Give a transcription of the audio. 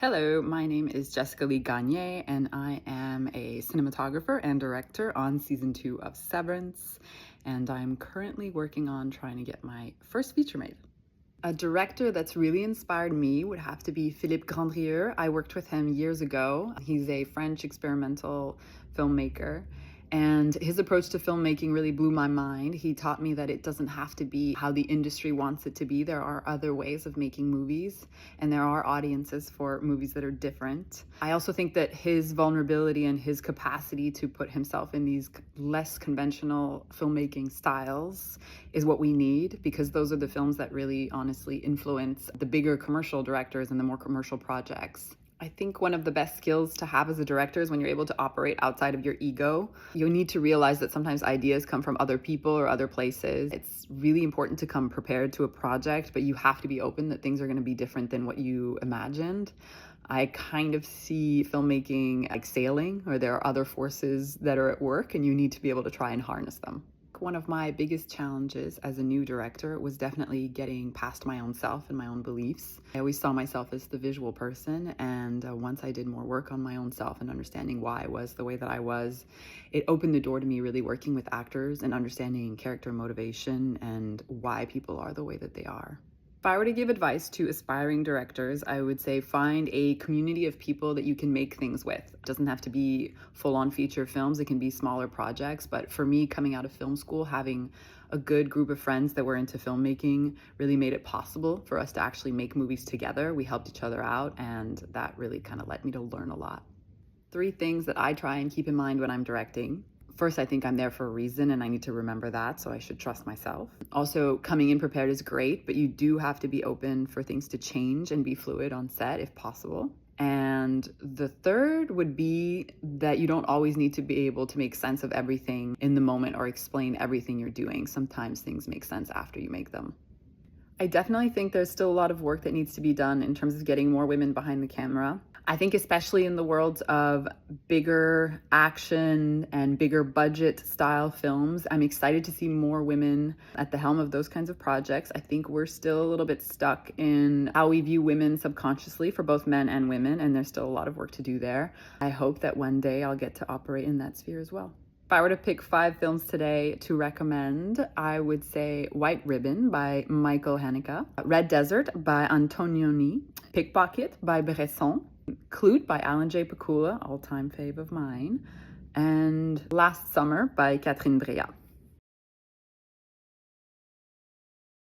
Hello, my name is Jessica Lee Gagné, and I am a cinematographer and director on season 2 of Severance, and I'm currently working on trying to get my first feature made. A director that's really inspired me would have to be Philippe Grandrieux. I worked with him years ago. He's a French experimental filmmaker, and his approach to filmmaking really blew my mind. He taught me that it doesn't have to be how the industry wants it to be. There are other ways of making movies, and there are audiences for movies that are different. I also think that his vulnerability and his capacity to put himself in these less conventional filmmaking styles is what we need, because those are the films that really honestly influence the bigger commercial directors and the more commercial projects. I think one of the best skills to have as a director is when you're able to operate outside of your ego. You need to realize that sometimes ideas come from other people or other places. It's really important to come prepared to a project, but you have to be open that things are going to be different than what you imagined. I kind of see filmmaking like sailing, or there are other forces that are at work and you need to be able to try and harness them. One of my biggest challenges as a new director was definitely getting past my own self and my own beliefs. I always saw myself as the visual person, and once I did more work on my own self and understanding why I was the way that I was, it opened the door to me really working with actors and understanding character motivation and why people are the way that they are. If I were to give advice to aspiring directors, I would say find a community of people that you can make things with. It doesn't have to be full-on feature films, it can be smaller projects. But for me, coming out of film school, having a good group of friends that were into filmmaking really made it possible for us to actually make movies together. We helped each other out, and that really kind of led me to learn a lot. 3 things that I try and keep in mind when I'm directing. First, I think I'm there for a reason and I need to remember that, so I should trust myself. Also, coming in prepared is great, but you do have to be open for things to change and be fluid on set if possible. And the third would be that you don't always need to be able to make sense of everything in the moment or explain everything you're doing. Sometimes things make sense after you make them. I definitely think there's still a lot of work that needs to be done in terms of getting more women behind the camera. I think especially in the world of bigger action and bigger budget style films, I'm excited to see more women at the helm of those kinds of projects. I think we're still a little bit stuck in how we view women subconsciously for both men and women, and there's still a lot of work to do there. I hope that one day I'll get to operate in that sphere as well. If I were to pick 5 films today to recommend, I would say White Ribbon by Michael Haneke, Red Desert by Antonioni, Pickpocket by Bresson, Clute by Alan J. Pakula, all-time fave of mine, and Last Summer by Catherine Breillat.